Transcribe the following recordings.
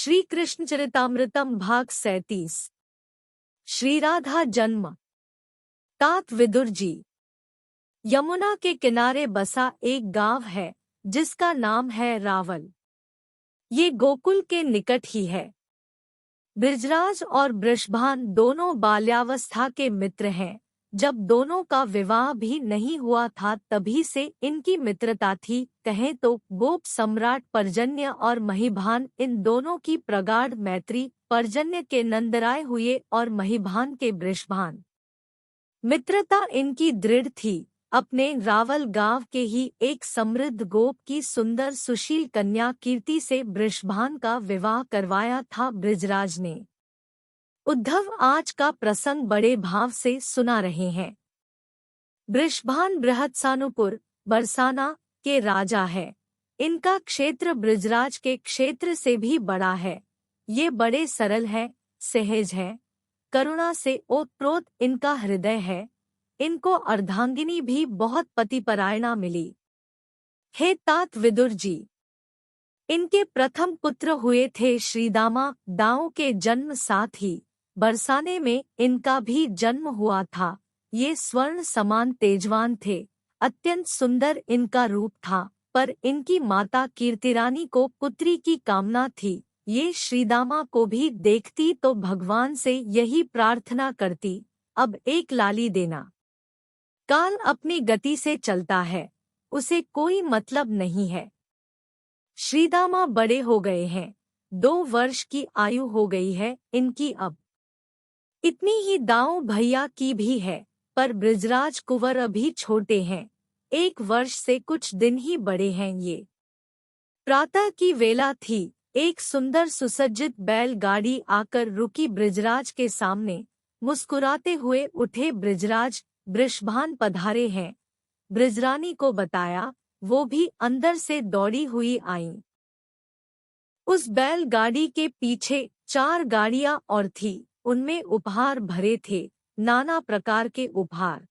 श्री कृष्ण चरितामृतम भाग 37। श्री राधा जन्म। तात विदुर जी। यमुना के किनारे बसा एक गांव है जिसका नाम है रावल। ये गोकुल के निकट ही है। बृजराज और वृषभान दोनों बाल्यावस्था के मित्र हैं। जब दोनों का विवाह भी नहीं हुआ था तभी से इनकी मित्रता थी। कहें तो गोप सम्राट पर्जन्य और महिभान, इन दोनों की प्रगाढ़ मैत्री। पर्जन्य के नंदराय हुए और महिभान के वृषभान। मित्रता इनकी दृढ़ थी। अपने रावल गांव के ही एक समृद्ध गोप की सुंदर सुशील कन्या कीर्ति से वृषभान का विवाह करवाया था बृजराज ने। उद्धव आज का प्रसंग बड़े भाव से सुना रहे हैं। वृषभान बृहत्सानुपुर बरसाना के राजा है। इनका क्षेत्र बृजराज के क्षेत्र से भी बड़ा है। ये बड़े सरल है, सहज है, करुणा से ओतप्रोत इनका हृदय है। इनको अर्धांगिनी भी बहुत पतिपरायणा मिली। हे तात विदुर जी, इनके प्रथम पुत्र हुए थे श्रीदामा। दाऊ के जन्म साथ ही बरसाने में इनका भी जन्म हुआ था। ये स्वर्ण समान तेजवान थे। अत्यंत सुंदर इनका रूप था, पर इनकी माता कीर्तिरानी को पुत्री की कामना थी। ये श्रीदामा को भी देखती तो भगवान से यही प्रार्थना करती, अब एक लाली देना। काल अपनी गति से चलता है, उसे कोई मतलब नहीं है। श्रीदामा बड़े हो गए हैं, 2 वर्ष की आयु हो गई है इनकी अब। इतनी ही दाऊ भैया की भी है, पर बृजराज कुंवर अभी छोटे हैं, 1 वर्ष से कुछ दिन ही बड़े हैं ये। प्रातः की वेला थी। एक सुंदर सुसज्जित बैलगाड़ी आकर रुकी बृजराज के सामने। मुस्कुराते हुए उठे बृजराज, वृषभान पधारे हैं। बृजरानी को बताया, वो भी अंदर से दौड़ी हुई आईं। उस बैलगाड़ी के पीछे 4 गाड़ियां और थी, उनमें उपहार भरे थे, नाना प्रकार के उपहार।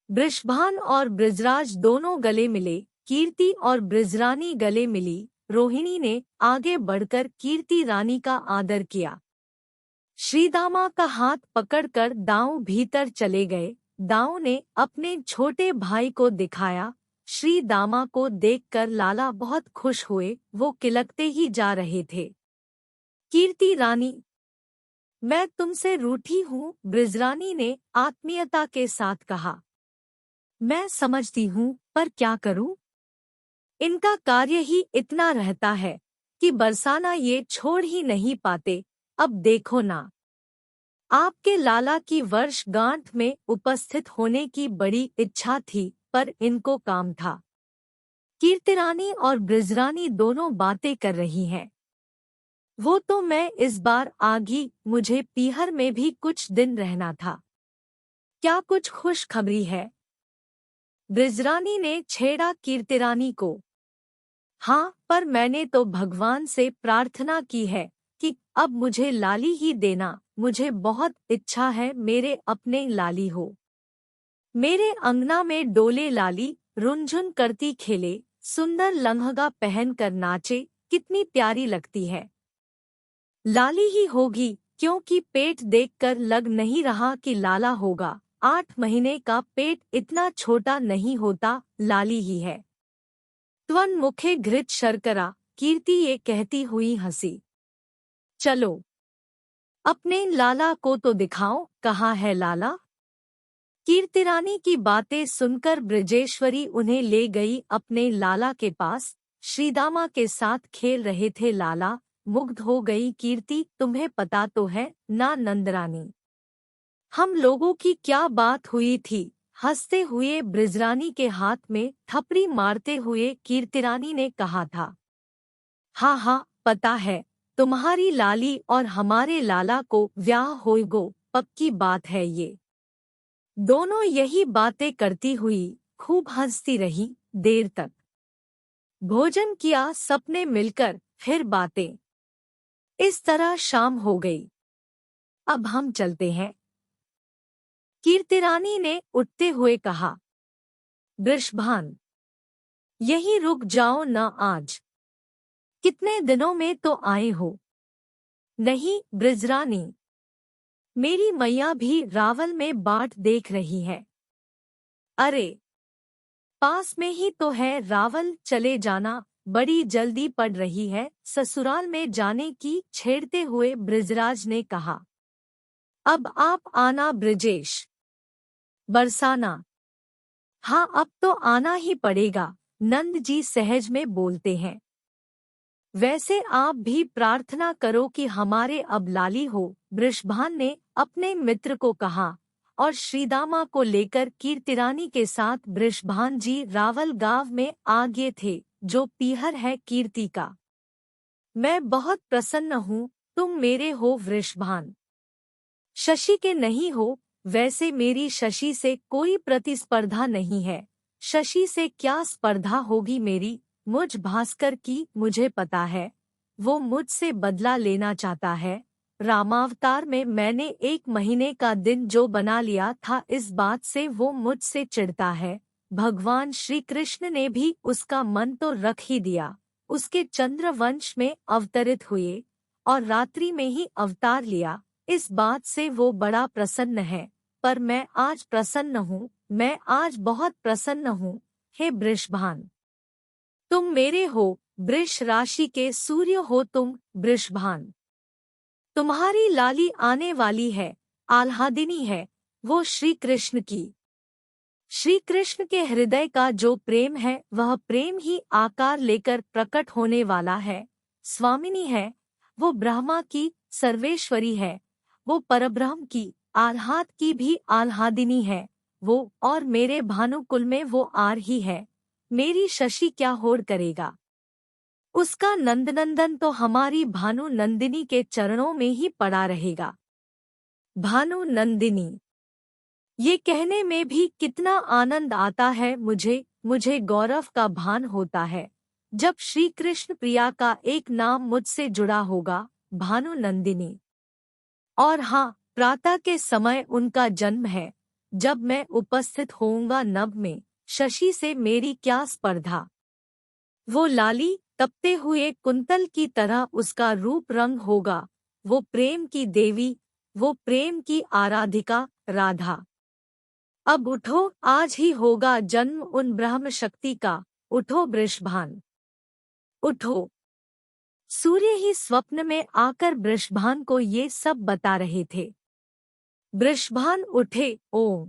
वृषभान और बृजराज दोनों गले मिले। कीर्ति और बृजरानी गले मिली। रोहिणी ने आगे बढ़कर कीर्ति रानी का आदर किया। श्रीदामा का हाथ पकड़कर दाऊ भीतर चले गए। दाऊ ने अपने छोटे भाई को दिखाया। श्रीदामा को देखकर लाला बहुत खुश हुए, वो किलकते ही जा रहे थे। कीर्ति रानी, मैं तुमसे रूठी हूँ, बृजरानी ने आत्मीयता के साथ कहा। मैं समझती हूँ, पर क्या करूँ? इनका कार्य ही इतना रहता है कि बरसाना ये छोड़ ही नहीं पाते। अब देखो ना, आपके लाला की वर्षगांठ में उपस्थित होने की बड़ी इच्छा थी, पर इनको काम था। कीर्तिरानी और बृजरानी दोनों बातें कर रही हैं। वो तो मैं इस बार आगी, मुझे पीहर में भी कुछ दिन रहना था। क्या कुछ खुशखबरी है? बृजरानी ने छेड़ा कीर्तिरानी को। हाँ, पर मैंने तो भगवान से प्रार्थना की है कि अब मुझे लाली ही देना। मुझे बहुत इच्छा है मेरे अपने लाली हो। मेरे अंगना में डोले लाली, रुनझुन करती खेले, सुंदर लहंगा पहनकर नाचे, कितनी प्यारी लगती है। लाली ही होगी, क्योंकि पेट देखकर लग नहीं रहा कि लाला होगा। 8 महीने का पेट इतना छोटा नहीं होता, लाली ही है। त्वन मुखे घृत शर्करा, कीर्ति ये कहती हुई हंसी। चलो, अपने लाला को तो दिखाओ, कहाँ है लाला? कीर्तिरानी की बातें सुनकर ब्रजेश्वरी उन्हें ले गई अपने लाला के पास। श्रीदामा के साथ खेल रहे थे लाला। मुग्ध हो गई कीर्ति। तुम्हें पता तो है ना नंदरानी, हम लोगों की क्या बात हुई थी? हंसते हुए बृजरानी के हाथ में थपड़ी मारते हुए कीर्तिरानी ने कहा था। हाँ हाँ, पता है, तुम्हारी लाली और हमारे लाला को ब्याह होएगो, पक्की बात है ये। दोनों यही बातें करती हुई खूब हंसती रही देर तक। भोजन किया सबने मिलकर, फिर बातें। इस तरह शाम हो गई। अब हम चलते हैं, कीर्तिरानी ने उठते हुए कहा। वृषभान, यहीं रुक जाओ न आज, कितने दिनों में तो आए हो। नहीं ब्रिजरानी, मेरी मैया भी रावल में बाट देख रही है। अरे पास में ही तो है रावल, चले जाना, बड़ी जल्दी पड़ रही है ससुराल में जाने की, छेड़ते हुए बृजराज ने कहा। अब आप आना ब्रिजेश। बरसाना। हाँ अब तो आना ही पड़ेगा, नंद जी सहज में बोलते हैं। वैसे आप भी प्रार्थना करो कि हमारे अब लाली हो, वृषभान ने अपने मित्र को कहा, और श्रीदामा को लेकर कीर्तिरानी के साथ वृषभान जी रावल गांव में आ गए थे, जो पीहर है कीर्ति का। मैं बहुत प्रसन्न हूँ, तुम मेरे हो वृषभान, शशि के नहीं हो। वैसे मेरी शशि से कोई प्रतिस्पर्धा नहीं है। शशि से क्या स्पर्धा होगी मेरी, मुझ भास्कर की, मुझे पता है वो मुझसे बदला लेना चाहता है। रामावतार में मैंने 1 महीने का दिन जो बना लिया था, इस बात से वो मुझसे चिढ़ता है। भगवान श्री कृष्ण ने भी उसका मन तो रख ही दिया, उसके चंद्रवंश में अवतरित हुए और रात्रि में ही अवतार लिया, इस बात से वो बड़ा प्रसन्न है। पर मैं आज प्रसन्न हूँ, मैं आज बहुत प्रसन्न हूँ। हे वृषभान, तुम मेरे हो, वृष राशि के सूर्य हो तुम वृषभान। तुम्हारी लाली आने वाली है, आह्लादिनी है, वो श्री कृष्ण की। श्री कृष्ण के हृदय का जो प्रेम है वह प्रेम ही आकार लेकर प्रकट होने वाला है। स्वामिनी है, वो ब्रह्मा की सर्वेश्वरी है, वो परब्रह्म की, आह्लाद की भी आह्लादिनी है वो, और मेरे भानुकुल में वो आ रही है। मेरी शशि क्या होड़ करेगा, उसका नंदनंदन तो हमारी भानु नंदिनी के चरणों में ही पड़ा रहेगा। भानु नंदिनी, ये कहने में भी कितना आनंद आता है मुझे गौरव का भान होता है जब श्री कृष्ण प्रिया का एक नाम मुझसे जुड़ा होगा, भानु नंदिनी। और हाँ, प्रातः के समय उनका जन्म है, जब मैं उपस्थित होऊंगा नभ में, शशि से मेरी क्या स्पर्धा। वो लाली तपते हुए कुंतल की तरह उसका रूप रंग होगा, वो प्रेम की देवी, वो प्रेम की आराधिका राधा। अब उठो, आज ही होगा जन्म उन ब्रह्म शक्ति का, उठो वृषभान, उठो। सूर्य ही स्वप्न में आकर वृषभान को ये सब बता रहे थे। वृषभान उठे, ओ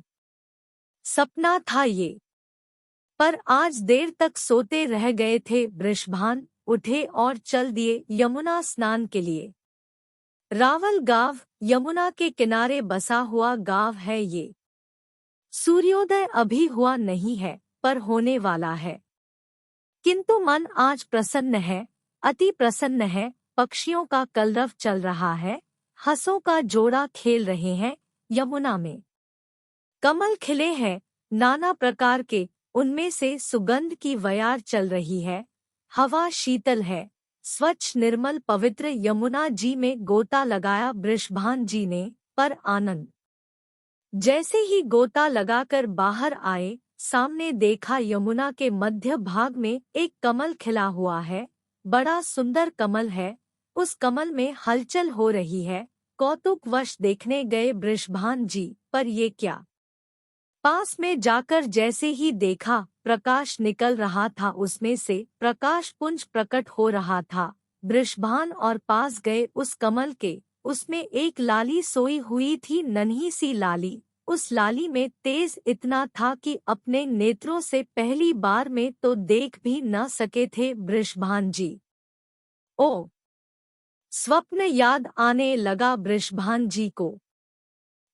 सपना था ये। पर आज देर तक सोते रह गए थे। वृषभान उठे और चल दिए यमुना स्नान के लिए। रावल गांव यमुना के किनारे बसा हुआ गांव है ये। सूर्योदय अभी हुआ नहीं है, पर होने वाला है। किंतु मन आज प्रसन्न है, अति प्रसन्न है। पक्षियों का कलरव चल रहा है, हंसों का जोड़ा खेल रहे हैं यमुना में। कमल खिले हैं नाना प्रकार के, उनमें से सुगंध की वयार चल रही है। हवा शीतल है, स्वच्छ निर्मल पवित्र यमुना जी में गोता लगाया वृषभान जी ने, पर आनंद। जैसे ही गोता लगाकर बाहर आए, सामने देखा यमुना के मध्य भाग में एक कमल खिला हुआ है। बड़ा सुंदर कमल है, उस कमल में हलचल हो रही है। कौतुकवश देखने गए वृषभान जी, पर ये क्या। पास में जाकर जैसे ही देखा, प्रकाश निकल रहा था, उसमें से प्रकाश पुंज प्रकट हो रहा था। वृषभान और पास गए उस कमल के, उसमें एक लाली सोई हुई थी, नन्ही सी लाली। उस लाली में तेज इतना था कि अपने नेत्रों से पहली बार में तो देख भी न सके थे वृषभान जी। ओ स्वप्न याद आने लगा वृषभान जी को,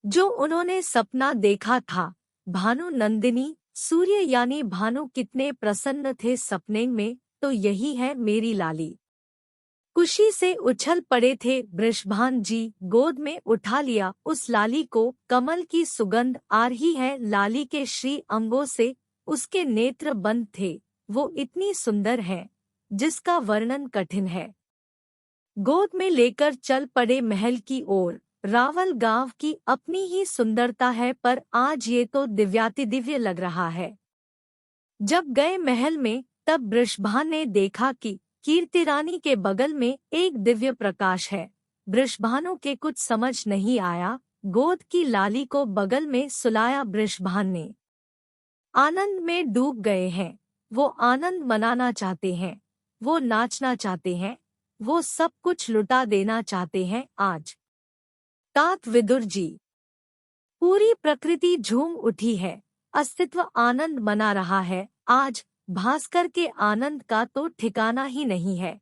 जो उन्होंने सपना देखा था। भानु नंदिनी, सूर्य यानी भानु कितने प्रसन्न थे सपने में, तो यही है मेरी लाली। खुशी से उछल पड़े थे वृषभान जी, गोद में उठा लिया उस लाली को। कमल की सुगंध आ रही है लाली के श्री अंगों से, उसके नेत्र बंद थे, वो इतनी सुंदर है जिसका वर्णन कठिन है। गोद में लेकर चल पड़े महल की ओर। रावल गांव की अपनी ही सुंदरता है, पर आज ये तो दिव्यातिदिव्य लग रहा है। जब गए महल में, तब वृषभान ने देखा कि कीर्तिरानी के बगल में एक दिव्य प्रकाश है। वृषभानु के कुछ समझ नहीं आया। गोद की लाली को बगल में सुलाया। वृषभान ने आनंद में डूब गए हैं। वो आनंद मनाना चाहते हैं, वो नाचना चाहते हैं, वो सब कुछ लुटा देना चाहते हैं आज। तात विदुर जी। पूरी प्रकृति झूम उठी है, अस्तित्व आनंद मना रहा है आज। भास्कर के आनंद का तो ठिकाना ही नहीं है।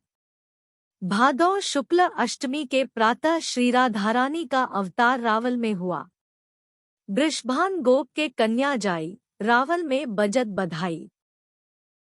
भादौ शुक्ल अष्टमी के प्रातः श्री राधारानी का अवतार रावल में हुआ। वृषभान गोप के कन्या जाई, रावल में बजत बधाई।